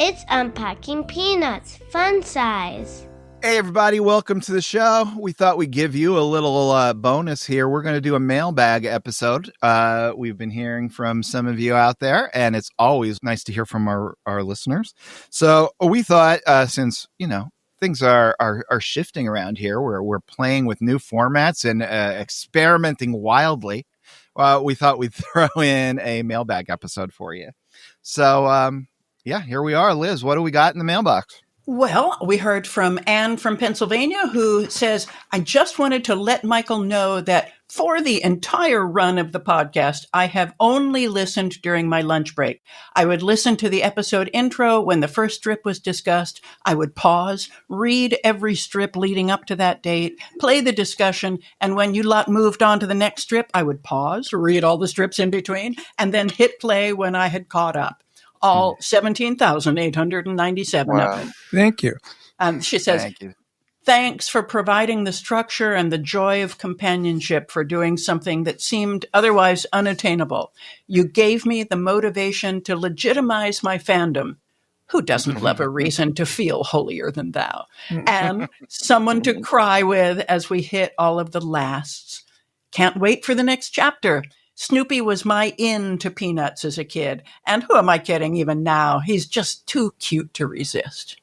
It's Unpacking Peanuts, fun size. Hey, everybody. Welcome to the show. We thought we'd give you a little bonus here. We're going to do a mailbag episode. We've been hearing from some of you out there, and it's always nice to hear from our listeners. So we thought, since, things are shifting around here, we're playing with new formats and experimenting wildly, we thought we'd throw in a mailbag episode for you. So, here we are. Liz, what do we got in the mailbox? Well, we heard from Anne from Pennsylvania, who says, I just wanted to let Michael know that for the entire run of the podcast, I have only listened during my lunch break. I would listen to the episode intro when the first strip was discussed. I would pause, read every strip leading up to that date, play the discussion, and when you moved on to the next strip, I would pause, read all the strips in between, and then hit play when I had caught up. All 17,897 of them. Thank you. She says, thanks for providing the structure and the joy of companionship for doing something that seemed otherwise unattainable. You gave me the motivation to legitimize my fandom. Who doesn't love a reason to feel holier than thou? And someone to cry with as we hit all of the lasts. Can't wait for the next chapter. Snoopy was my in to Peanuts as a kid. And who am I kidding even now? He's just too cute to resist.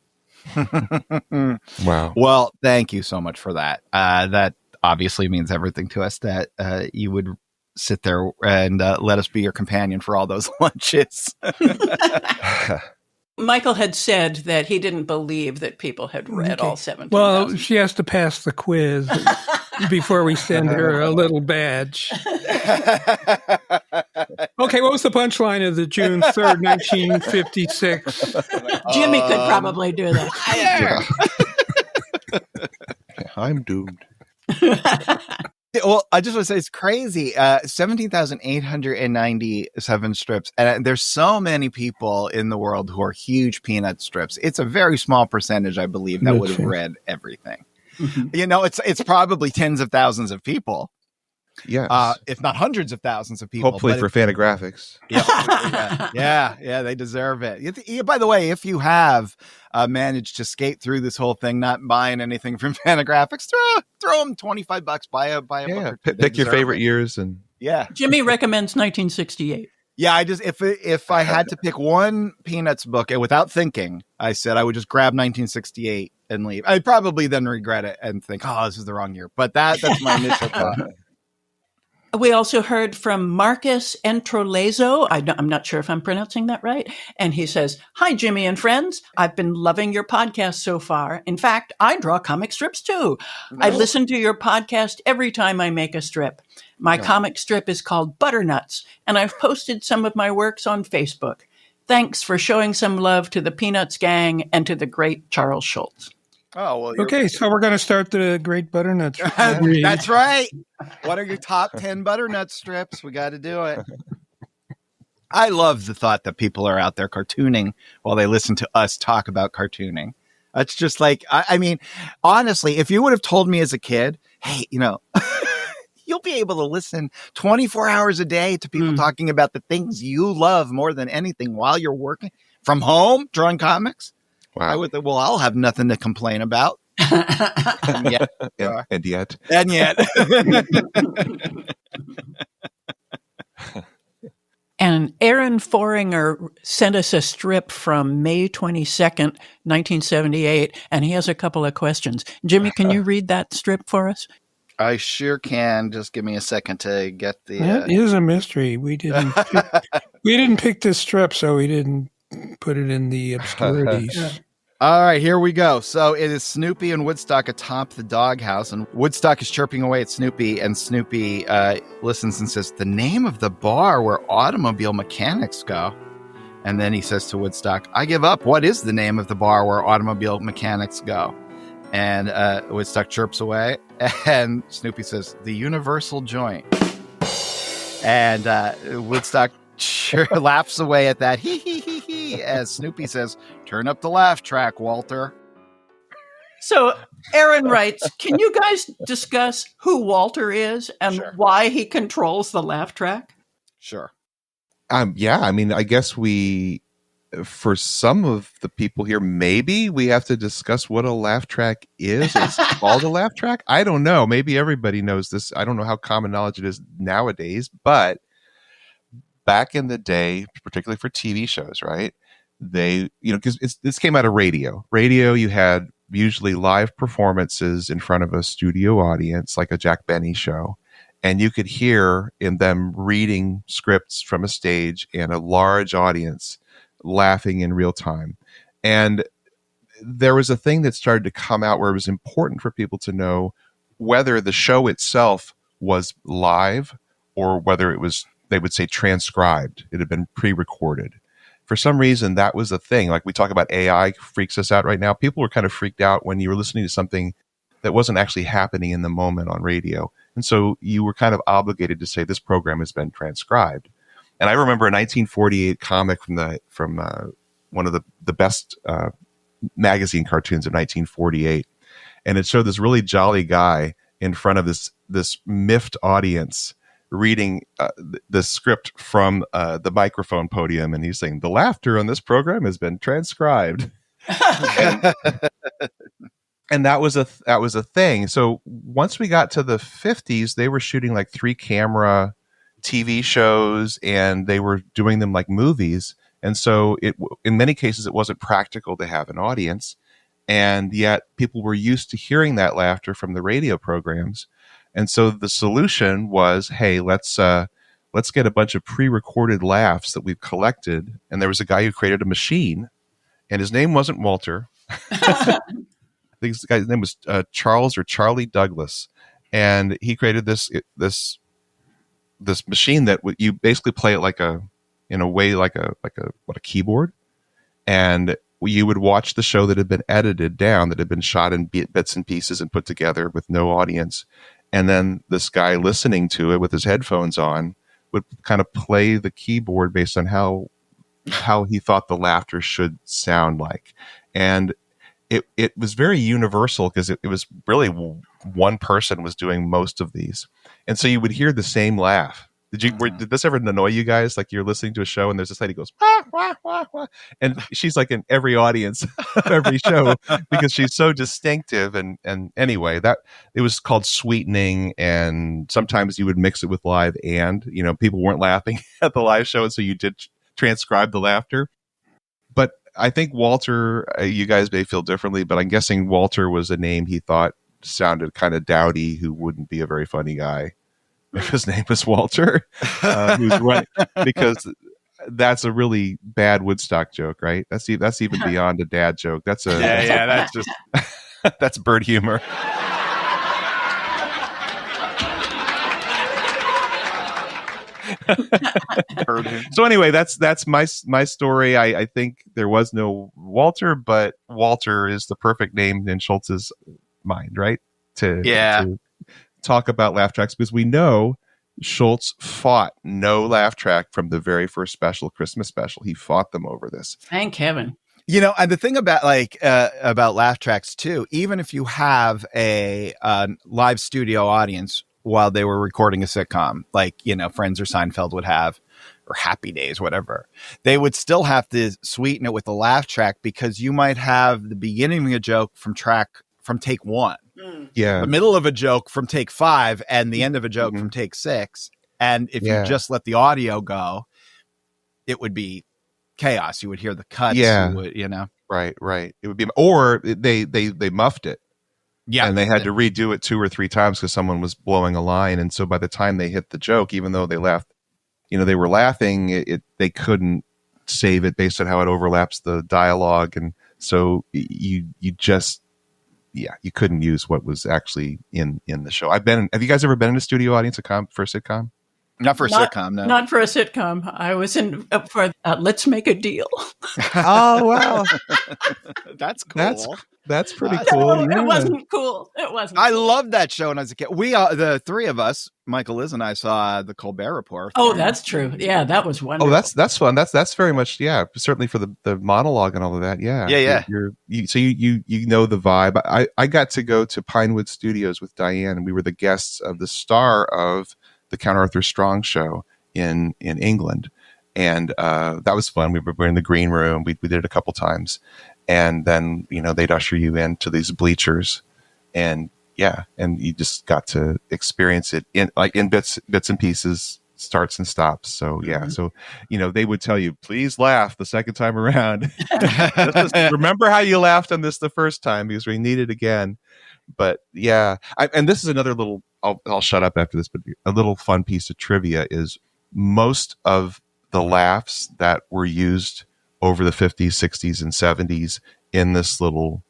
Wow. Well, thank you so much for that. That obviously means everything to us that you would sit there and let us be your companion for all those lunches. Michael had said that he didn't believe that people had read all 17,000. Well, she has to pass the quiz before we send her a little badge. Okay, what was the punchline of the June 3rd, 1956? Jimmy could probably do that. I'm doomed. Well, I just want to say it's crazy. 17,897 strips. And there's so many people in the world who are huge Peanut strips. It's a very small percentage, I believe, that would have read everything. Mm-hmm. It's probably tens of thousands of people. Yes. If not hundreds of thousands of people. Hopefully for Fantagraphics. Yeah, they deserve it. By the way, if you have managed to skate through this whole thing, not buying anything from Fantagraphics, throw them $25, buy a book. Pick your favorite years. And Jimmy recommends 1968. Yeah, if I had to pick one Peanuts book and without thinking, I said I would just grab 1968 and leave. I'd probably then regret it and think, oh, this is the wrong year. But that's my initial thought. We also heard from Marcus Entrolezo. I'm not sure if I'm pronouncing that right. And he says, hi, Jimmy and friends. I've been loving your podcast so far. In fact, I draw comic strips too. I listen to your podcast every time I make a strip. My comic strip is called Butternuts, and I've posted some of my works on Facebook. Thanks for showing some love to the Peanuts gang and to the great Charles Schultz. Oh, well. Okay, so we're going to start the Great Butternuts. That's right. What are your top 10 Butternut strips? We got to do it. I love the thought that people are out there cartooning while they listen to us talk about cartooning. It's just like, I mean, honestly, if you would have told me as a kid, hey, you'll be able to listen 24 hours a day to people talking about the things you love more than anything while you're working from home, drawing comics. Wow. I'll have nothing to complain about. And yet. And Aaron Foringer sent us a strip from May 22nd, 1978, and he has a couple of questions. Jimmy, can you read that strip for us? I sure can. Just give me a second to get the... That is a mystery. We didn't pick this strip, so we didn't put it in the obscurities. All right, here we go. So it is Snoopy and Woodstock atop the doghouse, and Woodstock is chirping away at Snoopy, and Snoopy listens and says, the name of the bar where automobile mechanics go. And then he says to Woodstock, I give up. What is the name of the bar where automobile mechanics go? And Woodstock chirps away, and Snoopy says, the Universal Joint. And Woodstock laughs away at that. Hee hee hee hee. As Snoopy says, turn up the laugh track, Walter. So Aaron writes, can you guys discuss who Walter is and why he controls the laugh track? Sure. Yeah, I mean, I guess we for some of the people here, maybe we have to discuss what a laugh track is. It's called a laugh track. I don't know. Maybe everybody knows this. I don't know how common knowledge it is nowadays, but back in the day, particularly for TV shows, right? They, because this came out of radio. Radio, you had usually live performances in front of a studio audience, like a Jack Benny show. And you could hear in them reading scripts from a stage and a large audience laughing in real time. And there was a thing that started to come out where it was important for people to know whether the show itself was live or whether it was, they would say, transcribed. It had been pre-recorded. For some reason, that was a thing. Like we talk about AI freaks us out right now. People were kind of freaked out when you were listening to something that wasn't actually happening in the moment on radio. And so you were kind of obligated to say this program has been transcribed. And I remember a 1948 comic from one of the best magazine cartoons of 1948. And it showed this really jolly guy in front of this miffed audience reading the script from the microphone podium. And he's saying, the laughter on this program has been transcribed. And that was a thing. So once we got to the 50s, they were shooting like 3-camera TV shows, and they were doing them like movies. And so in many cases, it wasn't practical to have an audience. And yet people were used to hearing that laughter from the radio programs. And so the solution was, hey, let's get a bunch of pre-recorded laughs that we've collected. And there was a guy who created a machine, and his name wasn't Walter. I think this guy's name was Charles or Charlie Douglas, and he created this machine that you basically play it like a keyboard, and you would watch the show that had been edited down, that had been shot in bits and pieces and put together with no audience, and then this guy listening to it with his headphones on would kind of play the keyboard based on how he thought the laughter should sound like, and it was very universal because it was really one person was doing most of these. And so you would hear the same laugh. Did this ever annoy you guys? Like you're listening to a show and there's this lady who goes, wah, wah, wah, wah. And she's like in every audience of every show because she's so distinctive. And anyway, that it was called sweetening. And sometimes you would mix it with live and, people weren't laughing at the live show. And so you did transcribe the laughter. But I think Walter, you guys may feel differently, but I'm guessing Walter was a name he thought sounded kind of dowdy, who wouldn't be a very funny guy if his name was Walter, who's right, because that's a really bad Woodstock joke, right? That's even beyond a dad joke. That's that's just that's bird humor. So anyway, that's my story. I think there was no Walter, but Walter is the perfect name in Schultz's mind, right? To talk about laugh tracks, because we know Schultz fought no laugh track from the very first Christmas special. He fought them over this. Thank heaven. And the thing about laugh tracks too, even if you have a live studio audience while they were recording a sitcom, like, Friends or Seinfeld would have, or Happy Days, whatever, they would still have to sweeten it with a laugh track, because you might have the beginning of a joke from take 1. Yeah. The middle of a joke from take 5 and the end of a joke from take 6. And if you just let the audio go, it would be chaos. You would hear the cuts. Yeah. Right. It would be, or they muffed it. Yeah. And they had to redo it 2 or 3 times because someone was blowing a line. And so by the time they hit the joke, even though they laughed, they were laughing, they couldn't save it based on how it overlaps the dialogue. And so you couldn't use what was actually in the show. Have you guys ever been in a studio audience for a sitcom? Not for a sitcom, no. Not for a sitcom. I was in for Let's Make a Deal. Oh, wow. That's cool. That's pretty cool. No, it wasn't cool. It wasn't. I loved that show when I was a kid. We, the 3 of us, Michael, Liz, and I saw the Colbert Report. Oh, that's true. Yeah, that was wonderful. Oh, that's fun. That's very much, certainly for the monologue and all of that. Yeah. Yeah. So you know the vibe. I got to go to Pinewood Studios with Diane, and we were the guests of the star of the Count Arthur Strong show in England. And that was fun. We were in the green room. We did it a couple times. And then, they'd usher you into these bleachers. And and you just got to experience it in bits and pieces, starts and stops. So so they would tell you, please laugh the second time around. Remember how you laughed on this the first time, because we need it again. But and this is another little, I'll shut up after this, but a little fun piece of trivia is most of the laughs that were used over the 50s, 60s, and 70s in this little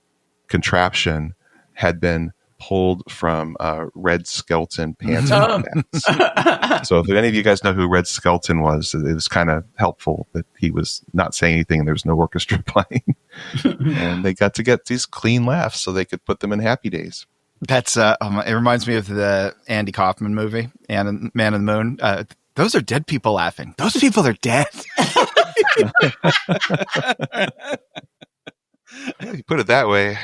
contraption had been pulled from Red Skelton pantomime bats. So if any of you guys know who Red Skelton was, it was kind of helpful that he was not saying anything and there was no orchestra playing. And they got to get these clean laughs so they could put them in Happy Days. That's it reminds me of the Andy Kaufman movie, and Man on the Moon. Those are dead people laughing. Those people are dead. You put it that way.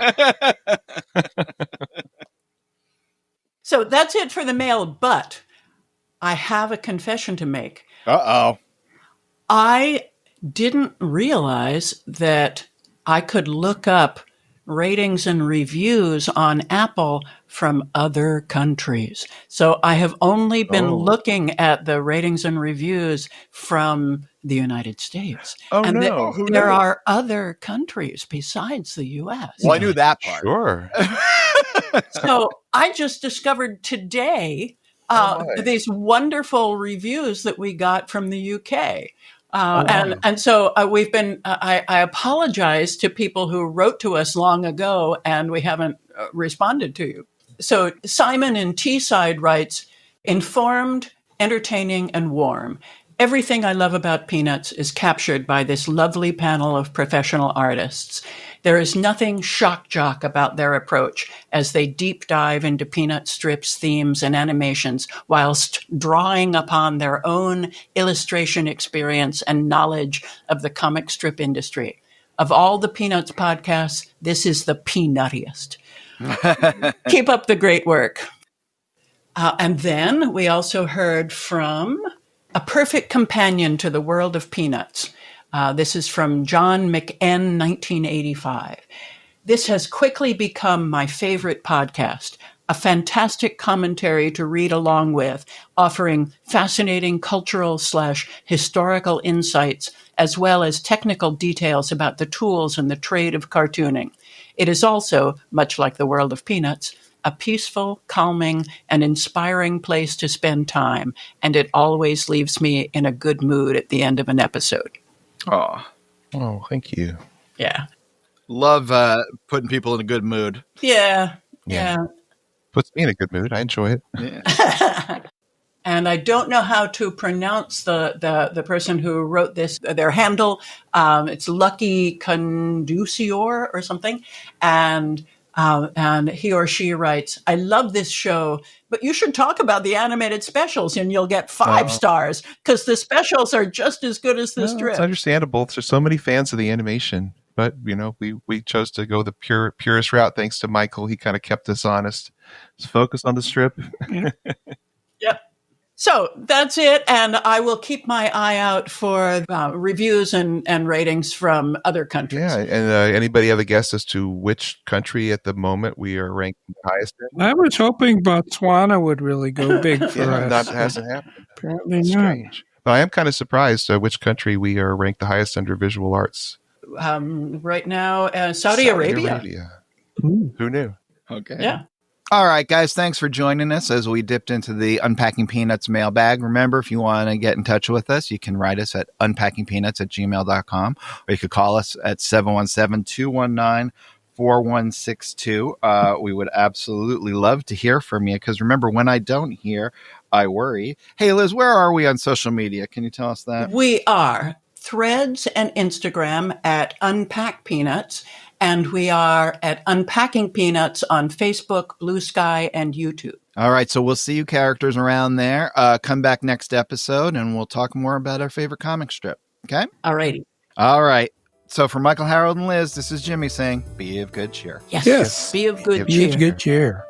So that's it for the mail, but I have a confession to make. Uh-oh. I didn't realize that I could look up ratings and reviews on Apple from other countries. So I have only been looking at the ratings and reviews from the United States. And there are other countries besides the U.S. Well, I knew that part. Sure. So I just discovered today these wonderful reviews that we got from the UK. And so we've been, I apologize to people who wrote to us long ago and we haven't responded to you. So Simon in Teesside writes, informed, entertaining, and warm. Everything I love about Peanuts is captured by this lovely panel of professional artists. There is nothing shock jock about their approach as they deep dive into Peanut strips, themes, and animations whilst drawing upon their own illustration experience and knowledge of the comic strip industry. Of all the Peanuts podcasts, this is the peanuttiest. Keep up the great work. And then we also heard from a perfect companion to the world of Peanuts. This is from John McN, 1985. This has quickly become my favorite podcast, a fantastic commentary to read along with, offering fascinating cultural/historical insights, as well as technical details about the tools and the trade of cartooning. It is also, much like the world of Peanuts, a peaceful, calming, and inspiring place to spend time, and it always leaves me in a good mood at the end of an episode. Oh, thank you. Yeah. Love putting people in a good mood. Yeah. Puts me in a good mood. I enjoy it. Yeah. And I don't know how to pronounce the person who wrote this, their handle. It's Lucky Conducior or something. And he or she writes, I love this show, but you should talk about the animated specials and you'll get 5 stars because the specials are just as good as the strip. It's understandable. There's so many fans of the animation, but we chose to go the purest route. Thanks to Michael. He kind of kept us honest. Let's focus on the strip. Yep. So that's it. And I will keep my eye out for reviews and ratings from other countries. Yeah. And anybody have a guess as to which country at the moment we are ranked the highest in? I was hoping Botswana would really go big for us. That hasn't happened. Apparently not. Strange. But I am kind of surprised which country we are ranked the highest under visual arts. Right now, Saudi Arabia. Ooh. Who knew? Okay. Yeah. All right, guys, thanks for joining us as we dipped into the Unpacking Peanuts mailbag. Remember, if you want to get in touch with us, you can write us at unpackingpeanuts@gmail.com, or you could call us at 717-219-4162. We would absolutely love to hear from you, because remember, when I don't hear, I worry. Hey, Liz, where are we on social media? Can you tell us that? We are Threads and Instagram at Unpack Peanuts. And we are at Unpacking Peanuts on Facebook, Blue Sky, and YouTube. All right, so we'll see you characters around there. Come back next episode, and we'll talk more about our favorite comic strip. Okay? All righty. All right. So for Michael, Harold, and Liz, this is Jimmy saying, be of good cheer. Yes. Be of good cheer. Be of good cheer.